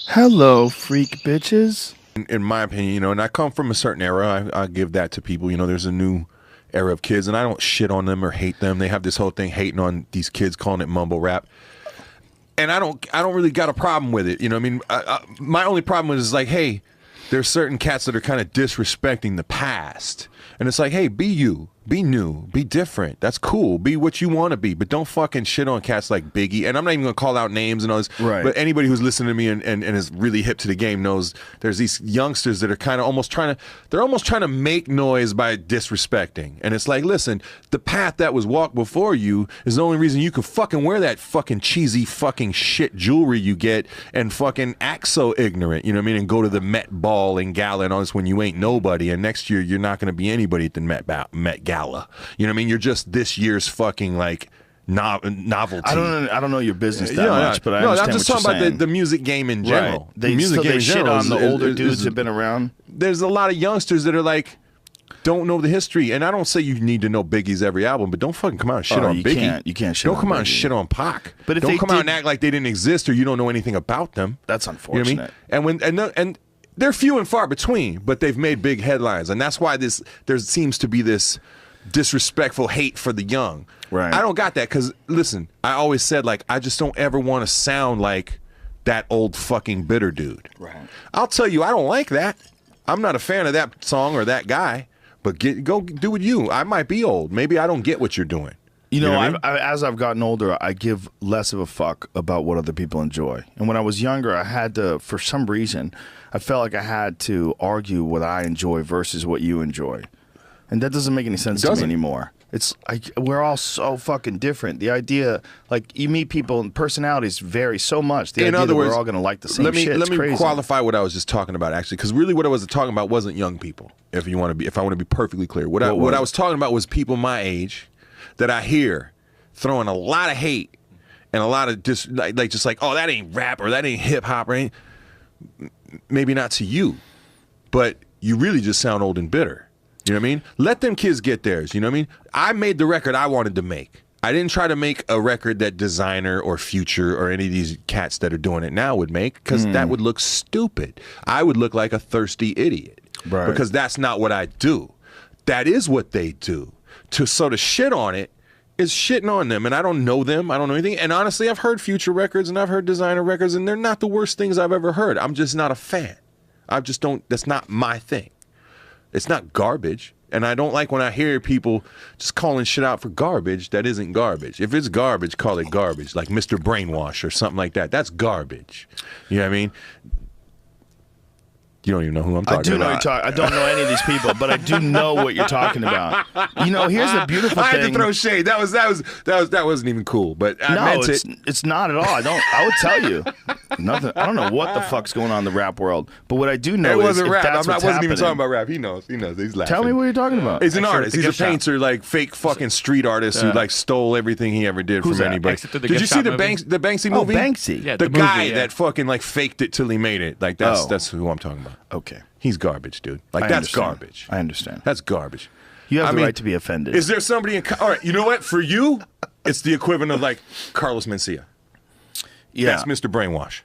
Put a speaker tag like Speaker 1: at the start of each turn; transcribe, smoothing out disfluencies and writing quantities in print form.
Speaker 1: Hello, freak bitches.
Speaker 2: In my opinion, you know, and I come from a certain era. I give that to people. You know, there's a new era of kids, and I don't shit on them or hate them. They have this whole thing hating on these kids, calling it mumble rap. And I don't really got a problem with it. You know what I mean? My only problem is like, hey, there's certain cats that are kind of disrespecting the past. And it's like, hey, be you, be new, be different. That's cool. Be what you want to be, but don't fucking shit on cats like Biggie. And I'm not even gonna call out names and all this.
Speaker 1: Right.
Speaker 2: But anybody who's listening to me and is really hip to the game knows there's these youngsters that are kind of almost trying to make noise by disrespecting. And it's like, listen, the path that was walked before you is the only reason you can fucking wear that fucking cheesy fucking shit jewelry you get and fucking act so ignorant. You know what I mean? And go to the Met Ball and Gala and all this when you ain't nobody. And next year you're not gonna be anybody at the Met Gala. You know what I mean? You're just this year's fucking like novelty.
Speaker 1: I don't know your business that much, but I understand
Speaker 2: I'm just
Speaker 1: what
Speaker 2: talking
Speaker 1: you're
Speaker 2: about the music game in general.
Speaker 1: Right. They shit on the older dudes that have been around.
Speaker 2: There's a lot of youngsters that are like, don't know the history, and I don't say you need to know Biggie's every album, but don't fucking come out and shit on Biggie.
Speaker 1: You can't shit
Speaker 2: don't
Speaker 1: on
Speaker 2: come out
Speaker 1: Biggie.
Speaker 2: and shit on Pac.
Speaker 1: But if
Speaker 2: don't
Speaker 1: they
Speaker 2: come out and act like they didn't exist or you don't know anything about them.
Speaker 1: That's unfortunate.
Speaker 2: You know what I mean? And they're few and far between, but they've made big headlines, and that's why there seems to be this disrespectful hate for the young.
Speaker 1: Right.
Speaker 2: I don't got that because listen, I always said like I just don't ever want to sound like that old fucking bitter dude.
Speaker 1: Right.
Speaker 2: I'll tell you, I don't like that. I'm not a fan of that song or that guy. But go do it you. I might be old. Maybe I don't get what you're doing.
Speaker 1: You know,
Speaker 2: what I mean?
Speaker 1: as I've gotten older, I give less of a fuck about what other people enjoy. And when I was younger, I had to, for some reason, I felt like I had to argue what I enjoy versus what you enjoy. And that doesn't make any sense to me anymore. It's like we're all so fucking different. The idea, like you meet people and personalities vary so much. The idea that we're all going to like the same shit.
Speaker 2: Let me
Speaker 1: crazy.
Speaker 2: qualify what I was just talking about actually, because really what I was talking about wasn't young people. If I want to be perfectly clear, what I was talking about was people my age that I hear throwing a lot of hate and a lot of just like oh that ain't rap or that ain't hip hop or ain't. Maybe not to you, but you really just sound old and bitter. You know what I mean? Let them kids get theirs. You know what I mean? I made the record I wanted to make. I didn't try to make a record that Designer or Future or any of these cats that are doing it now would make, because that would look stupid. I would look like a thirsty idiot.
Speaker 1: Right.
Speaker 2: Because that's not what I do. That is what they do. To shit on it is shitting on them, and I don't know them. I don't know anything. And honestly, I've heard Future records and I've heard Designer records, and they're not the worst things I've ever heard. I'm just not a fan. I just don't. That's not my thing. It's not garbage. And I don't like when I hear people just calling shit out for garbage that isn't garbage. If it's garbage, call it garbage. Like Mr. Brainwash or something like that. That's garbage. You know what I mean? You don't even know who I'm talking about.
Speaker 1: I don't know any of these people, but I do know what you're talking about. You know, here's the beautiful thing.
Speaker 2: I had to throw shade. That wasn't even cool. But I meant it.
Speaker 1: It's not at all. I would tell you nothing. I don't know what the fuck's going on in the rap world, but what I do know
Speaker 2: it
Speaker 1: is
Speaker 2: wasn't rap.
Speaker 1: I
Speaker 2: wasn't even talking about rap. He knows. He's laughing.
Speaker 1: Tell me what you're talking about.
Speaker 2: He's an artist. He's a painter, like fake fucking street artist who like stole everything he ever did from anybody.
Speaker 3: Did you see
Speaker 2: the Banksy movie?
Speaker 1: Oh, Banksy.
Speaker 3: Yeah,
Speaker 2: the guy that fucking like faked it till he made it. Like that's who I'm talking about.
Speaker 1: Okay.
Speaker 2: He's garbage, dude. Like, that's garbage.
Speaker 1: I understand.
Speaker 2: That's garbage.
Speaker 1: You have the right to be offended.
Speaker 2: Is there somebody in... All right, you know what? For you, it's the equivalent of, like, Carlos Mencia.
Speaker 1: Yeah.
Speaker 2: That's Mr. Brainwash.